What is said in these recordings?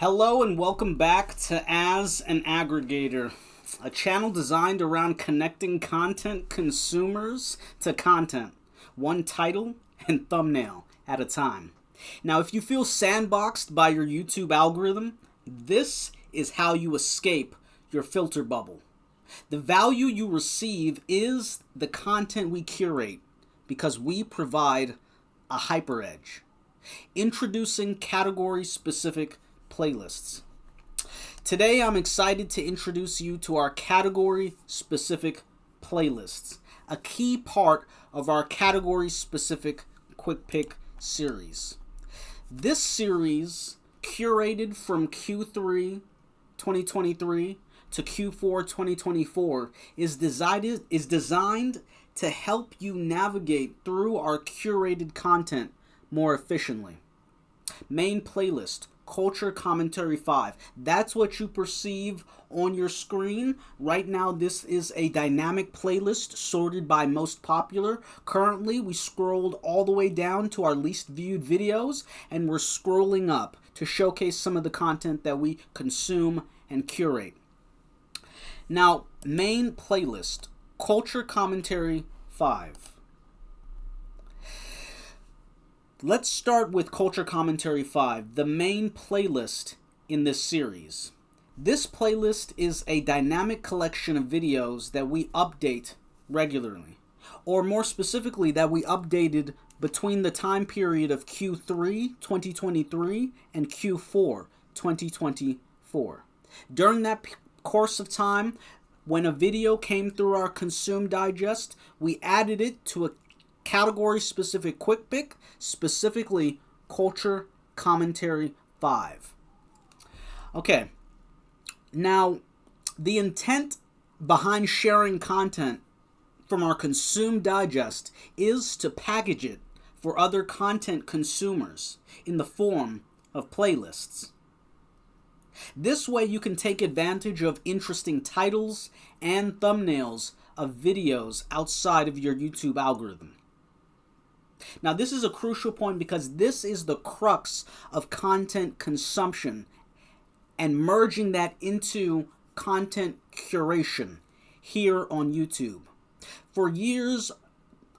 Hello and welcome back to As an Aggregator, a channel designed around connecting content consumers to content, one title and thumbnail at a time. Now, if you feel sandboxed by your YouTube algorithm, this is how you escape your filter bubble. The value you receive is the content we curate because we provide a hyper edge. Introducing category-specific playlists. Today I'm excited to introduce you to our category-specific playlists, a key part of our category-specific quick pick series. This series, curated from Q3 2023 to Q4 2024, is designed to help you navigate through our curated content more efficiently. Main playlist, Culture Commentary 5. That's what you perceive on your screen. Right now, this is a dynamic playlist sorted by most popular. Currently, we scrolled all the way down to our least viewed videos, and we're scrolling up to showcase some of the content that we consume and curate. Now, main playlist, Culture Commentary 5. Let's start with Culture Commentary 5, the main playlist in this series. This playlist is a dynamic collection of videos that we update regularly, or more specifically, that we updated between the time period of Q3 2023 and Q4 2024. During that course of time, when a video came through our Consume Digest, we added it to a category-specific quick pick, specifically Culture Commentary 5. Okay, now the intent behind sharing content from our Consume Digest is to package it for other content consumers in the form of playlists. This way you can take advantage of interesting titles and thumbnails of videos outside of your YouTube algorithm. Now, this is a crucial point because this is the crux of content consumption and merging that into content curation here on YouTube. For years,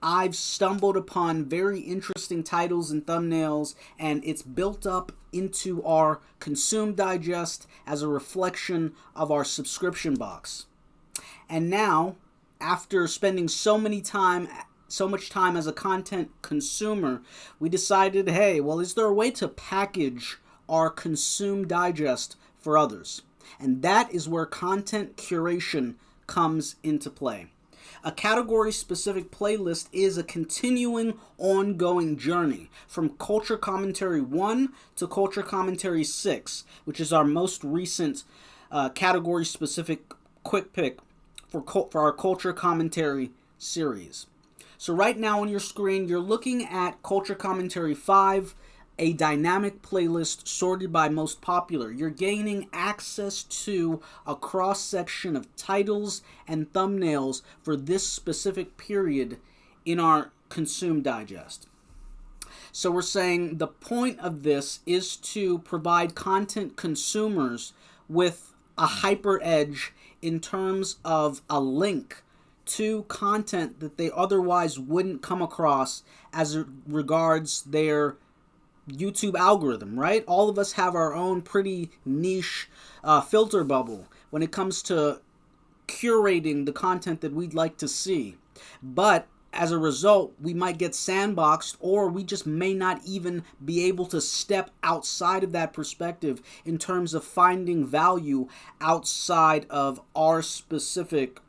I've stumbled upon very interesting titles and thumbnails, and it's built up into our Consume Digest as a reflection of our subscription box. And now, after spending so much time as a content consumer, we decided, hey, well, is there a way to package our Consume Digest for others? And that is where content curation comes into play. A category-specific playlist is a continuing, ongoing journey from Culture Commentary 1 to Culture Commentary 6, which is our most recent category-specific quick pick for our Culture Commentary series. So right now on your screen, you're looking at Culture Commentary 5, a dynamic playlist sorted by most popular. You're gaining access to a cross-section of titles and thumbnails for this specific period in our Consume Digest. So we're saying the point of this is to provide content consumers with a hyper edge in terms of a link to content that they otherwise wouldn't come across as it regards their YouTube algorithm, right? All of us have our own pretty niche filter bubble when it comes to curating the content that we'd like to see. But as a result, we might get sandboxed, or we just may not even be able to step outside of that perspective in terms of finding value outside of our specific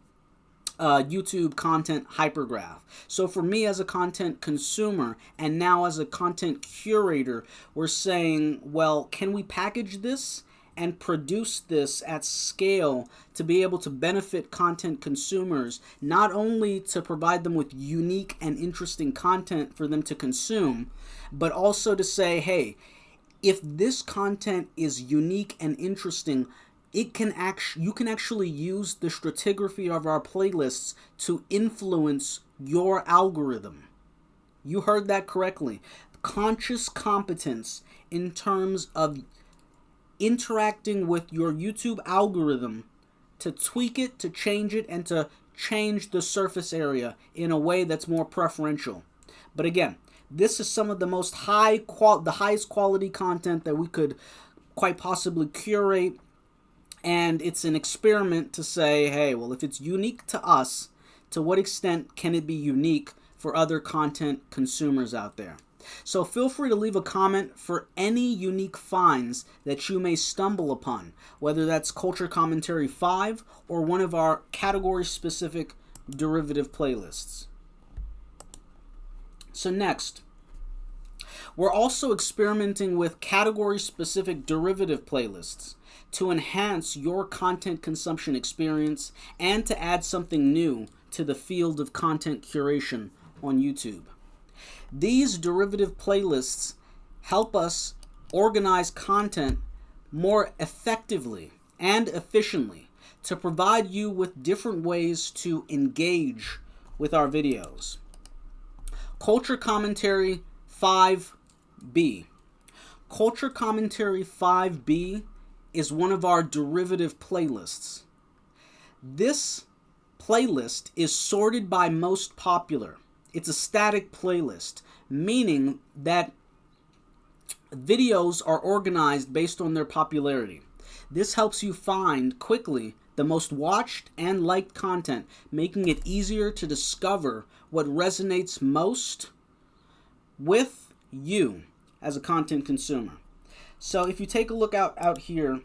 YouTube content hypergraph. So for me as a content consumer and now as a content curator, we're saying, well, can we package this and produce this at scale to be able to benefit content consumers, not only to provide them with unique and interesting content for them to consume, but also to say, hey, if this content is unique and interesting, you can actually use the stratigraphy of our playlists to influence your algorithm. You heard that correctly. Conscious competence in terms of interacting with your YouTube algorithm to tweak it, to change it, and to change the surface area in a way that's more preferential. But again, this is some of the the highest quality content that we could quite possibly curate, and it's an experiment to say, hey, well, if it's unique to us, to what extent can it be unique for other content consumers out there? So feel free to leave a comment for any unique finds that you may stumble upon, whether that's Culture Commentary 5 or one of our category-specific derivative playlists. So next, we're also experimenting with category-specific derivative playlists to enhance your content consumption experience and to add something new to the field of content curation on YouTube. These derivative playlists help us organize content more effectively and efficiently to provide you with different ways to engage with our videos. Culture Commentary 5B. Culture Commentary 5B is one of our derivative playlists. This playlist is sorted by most popular. It's a static playlist, meaning that videos are organized based on their popularity. This helps you find quickly the most watched and liked content, making it easier to discover what resonates most with you as a content consumer. So if you take a look out here,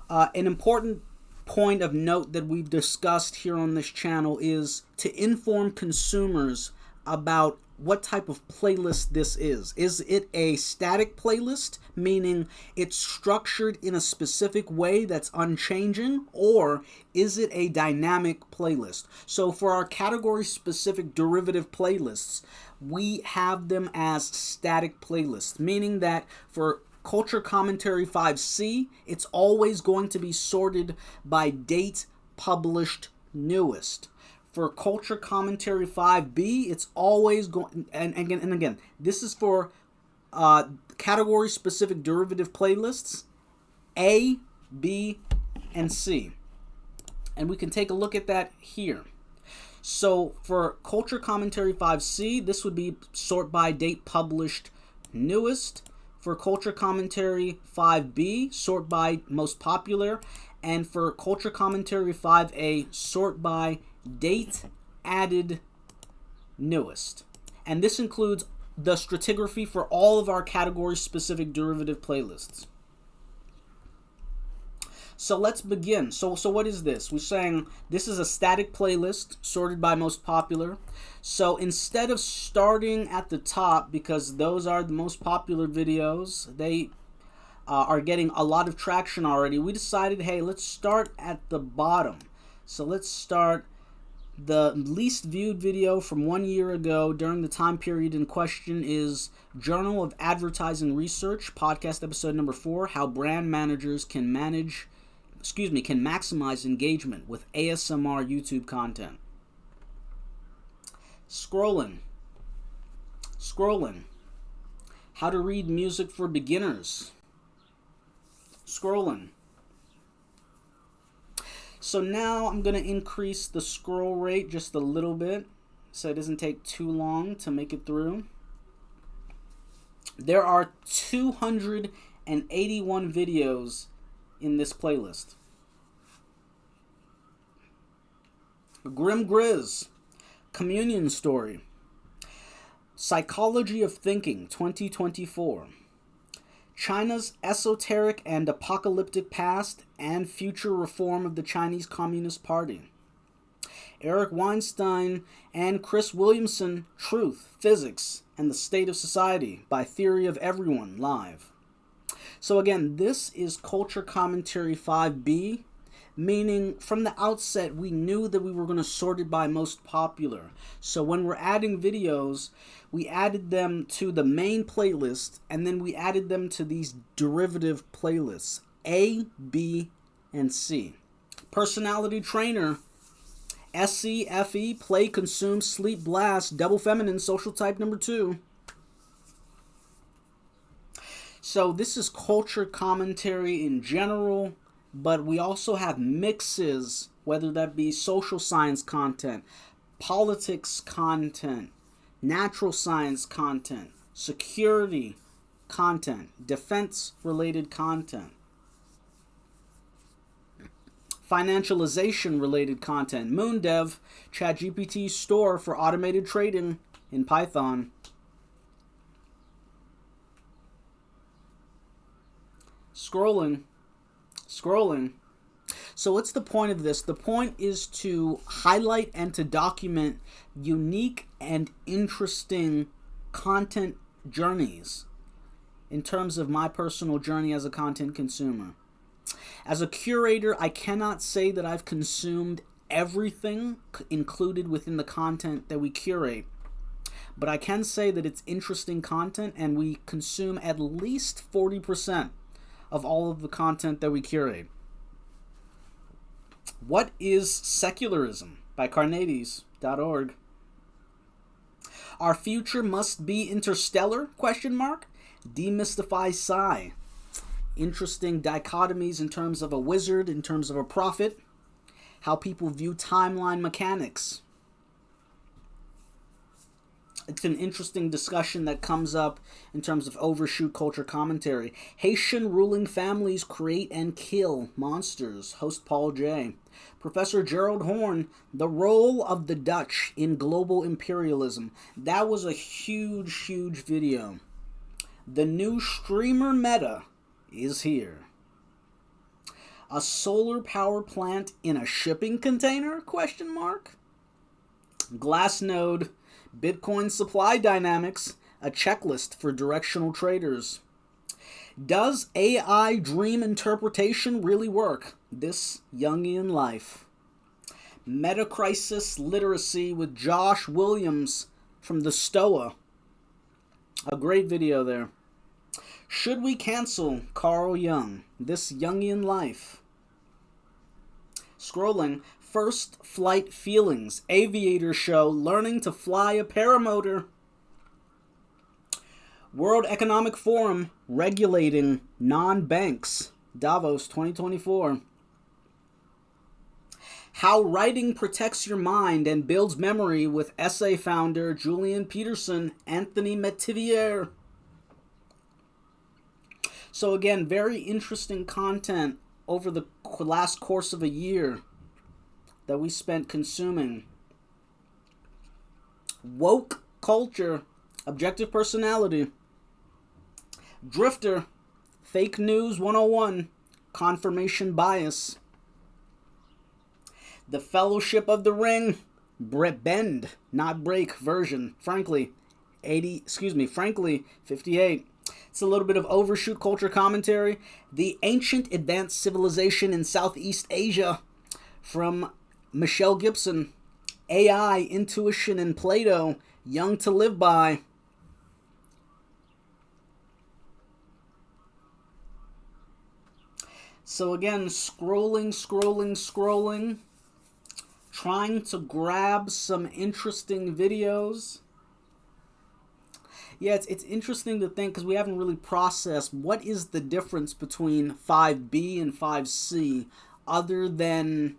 an important point of note that we've discussed here on this channel is to inform consumers about what type of playlist this is. Is it a static playlist, meaning it's structured in a specific way that's unchanging, or is it a dynamic playlist? So for our category-specific derivative playlists, we have them as static playlists, meaning that for Culture Commentary 5C, it's always going to be sorted by date published newest. For Culture Commentary 5B, it's always going, and again, this is for category-specific derivative playlists, A, B, and C. And we can take a look at that here. So for Culture Commentary 5C, this would be sort by date published newest. For Culture Commentary 5B, sort by most popular. And for Culture Commentary 5A, sort by date added newest. And this includes the stratigraphy for all of our category-specific derivative playlists. So let's begin. So what is this? We're saying this is a static playlist sorted by most popular. So instead of starting at the top, because those are the most popular videos, they are getting a lot of traction already, we decided, hey, let's start at the bottom. So let's start the least viewed video from 1 year ago during the time period in question is Journal of Advertising Research, podcast episode number 4, How Brand Managers can maximize engagement with ASMR YouTube content. Scrolling. How to read music for beginners. Scrolling. So now I'm going to increase the scroll rate just a little bit so it doesn't take too long to make it through. There are 281 videos in this playlist. Grim Grizz, Communion Story, Psychology of Thinking 2024, China's Esoteric and Apocalyptic Past and Future Reform of the Chinese Communist Party, Eric Weinstein and Chris Williamson, Truth, Physics, and the State of Society by Theory of Everyone Live. So again, this is Culture Commentary 5B, meaning from the outset we knew that we were going to sort it by most popular. So when we're adding videos, we added them to the main playlist, and then we added them to these derivative playlists, A, B, and C. Personality Trainer, SCFE, Play, Consume, Sleep, Blast, Double Feminine, Social Type number 2. So this is culture commentary in general, but we also have mixes, whether that be social science content, politics content, natural science content, security content, defense related content, financialization related content, MoonDev, ChatGPT store for automated trading in Python. Scrolling. So what's the point of this? The point is to highlight and to document unique and interesting content journeys in terms of my personal journey as a content consumer. As a curator, I cannot say that I've consumed everything included within the content that we curate, but I can say that it's interesting content and we consume at least 40% of all of the content that we curate. What is secularism? By Carneades.org. Our future must be interstellar? ? Demystify psi. Interesting dichotomies in terms of a wizard, in terms of a prophet, how people view timeline mechanics. It's an interesting discussion that comes up in terms of overshoot culture commentary. Haitian ruling families create and kill monsters. Host Paul J. Professor Gerald Horn, the role of the Dutch in global imperialism. That was a huge video. The new streamer meta is here. A solar power plant in a shipping container? ? Glassnode. Bitcoin supply dynamics, a checklist for directional traders. Does AI dream interpretation really work? This Jungian life. Metacrisis literacy with Josh Williams from the Stoa. A great video there. Should we cancel Carl Jung? This Jungian life. Scrolling. First flight feelings. Aviator show. Learning to fly a paramotor. World Economic Forum. Regulating non-banks. Davos 2024. How writing protects your mind and builds memory with essay founder Julian Peterson, Anthony Metivier. So again, very interesting content over the last course of a year that we spent consuming. Woke culture, objective personality. Drifter, fake news 101, confirmation bias. The Fellowship of the Ring, bend, not break version. Frankly, 58. It's a little bit of overshoot culture commentary. The Ancient Advanced Civilization in Southeast Asia from Michelle Gibson. AI, Intuition, and Plato, Young to Live By. So again, scrolling, trying to grab some interesting videos. Yeah, it's interesting to think because we haven't really processed what is the difference between 5B and 5C other than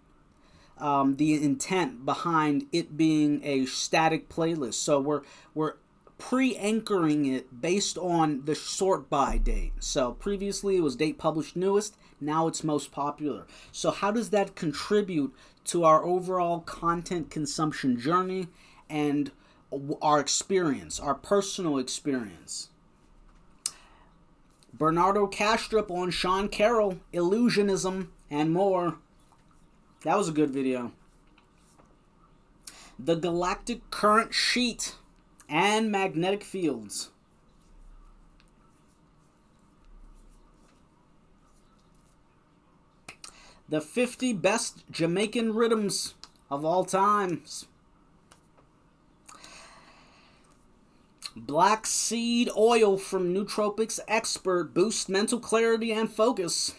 the intent behind it being a static playlist. So we're pre-anchoring it based on the sort by date. So previously it was date published newest, now it's most popular. So how does that contribute to our overall content consumption journey and our experience, our personal experience? Bernardo Kastrup on Sean Carroll, illusionism, and more. That was a good video. The galactic current sheet and magnetic fields. The 50 best Jamaican rhythms of all times. Black seed oil from nootropics expert boosts mental clarity and focus.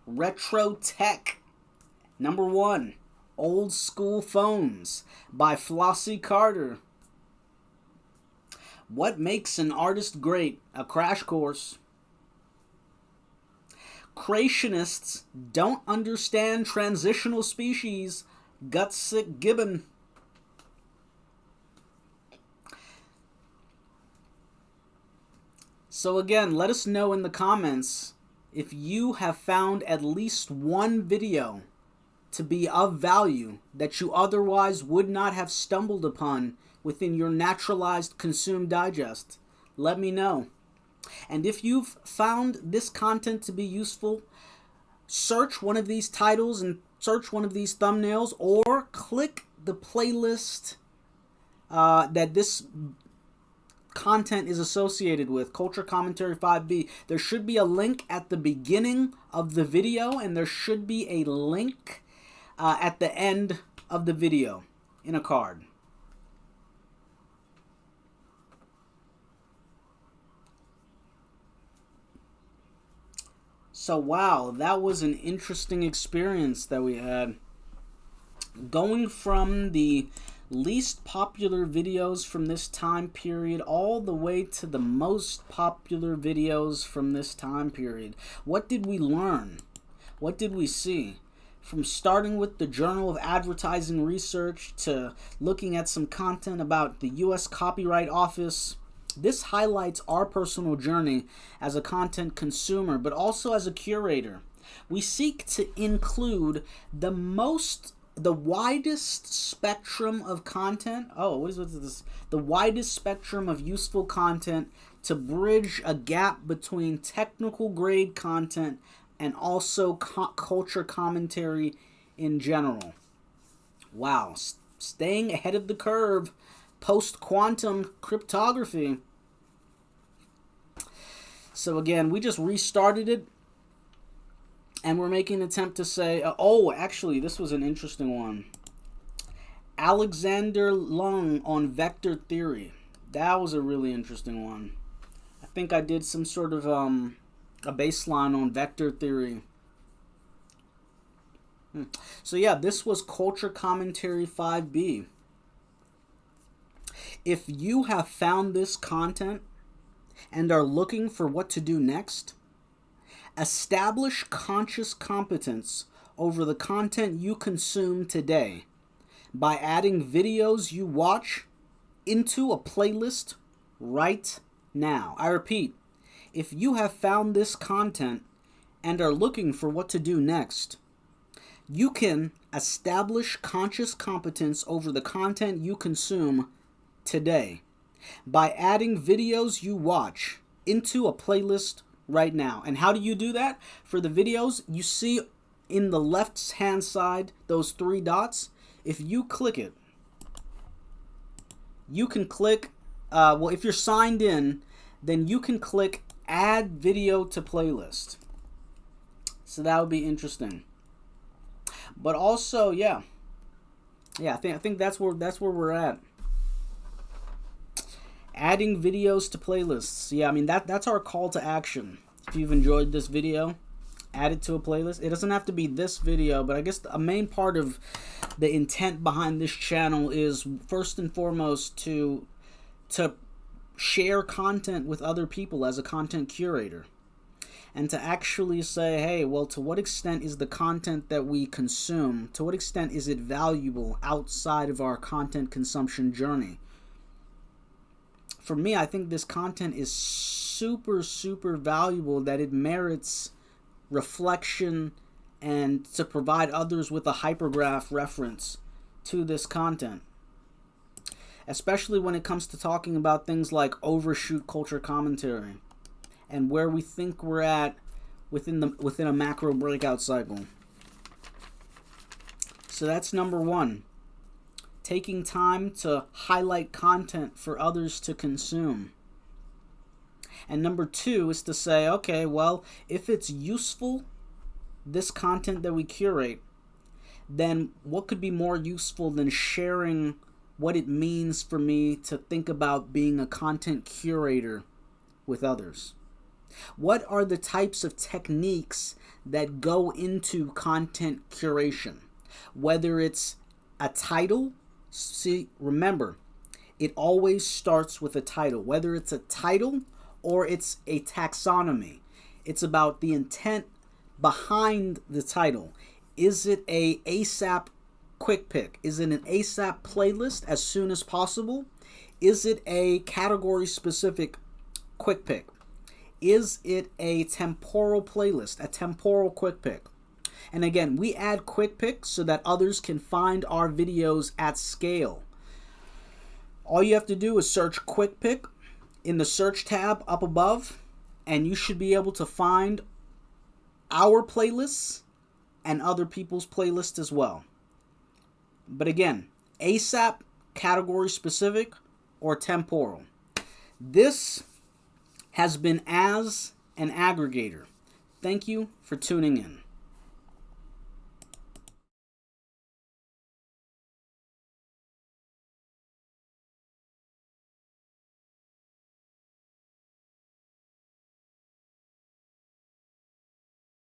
Retro Tech. Number 1. Old School Phones by Flossie Carter. What makes an artist great? A crash course. Creationists don't understand transitional species. Gutsick Gibbon. So again, let us know in the comments if you have found at least one video to be of value that you otherwise would not have stumbled upon within your naturalized consumed digest. Let me know. And if you've found this content to be useful, search one of these titles and search one of these thumbnails, or click the playlist that this content is associated with, Culture Commentary 5B. There should be a link at the beginning of the video, and there should be a link at the end of the video in a card. So wow, that was an interesting experience that we had. Going from the least popular videos from this time period all the way to the most popular videos from this time period. What did we learn? What did we see? From starting with the Journal of Advertising Research to looking at some content about the U.S. Copyright Office. This highlights our personal journey as a content consumer, but also as a curator. We seek to include the widest spectrum of content. Oh, what is this? The widest spectrum of useful content to bridge a gap between technical grade content and also culture commentary in general. Wow, staying ahead of the curve, post-quantum cryptography. So again, we just restarted it, and we're making an attempt to say, oh, actually, this was an interesting one. Alexander Lung on vector theory. That was a really interesting one. I think I did some sort of a baseline on vector theory. So yeah, this was Culture Commentary 5B. If you have found this content and are looking for what to do next, establish conscious competence over the content you consume today by adding videos you watch into a playlist right now. I repeat, if you have found this content and are looking for what to do next, you can establish conscious competence over the content you consume today by adding videos you watch into a playlist right now. And how do you do that? For the videos, you see in the left hand side those three dots. If you click it, you can click well, if you're signed in, then you can click add video to playlist. So that would be interesting. But also, yeah, I think that's where we're at. Adding videos to playlists. Yeah, I mean that's our call to action. If you've enjoyed this video, add it to a playlist. It doesn't have to be this video, but I guess a main part of the intent behind this channel is first and foremost to share content with other people as a content curator. And to actually say, hey, well, to what extent is the content that we consume, to what extent is it valuable outside of our content consumption journey? For me, I think this content is super, super valuable, that it merits reflection and to provide others with a hypergraph reference to this content. Especially when it comes to talking about things like overshoot culture commentary and where we think we're at within a macro breakout cycle. So that's number one. Taking time to highlight content for others to consume. And number two is to say, okay, well, if it's useful, this content that we curate, then what could be more useful than sharing what it means for me to think about being a content curator with others? What are the types of techniques that go into content curation? Whether it's a title, see, remember, it always starts with a title, whether it's a title or it's a taxonomy. It's about the intent behind the title. Is it a ASAP quick pick? Is it an ASAP playlist as soon as possible? Is it a category specific quick pick? Is it a temporal playlist, a temporal quick pick? And again, we add quick picks so that others can find our videos at scale. All you have to do is search quick pick in the search tab up above, and you should be able to find our playlists and other people's playlists as well. But again, ASAP, category specific, or temporal. This has been As an Aggregator. Thank you for tuning in.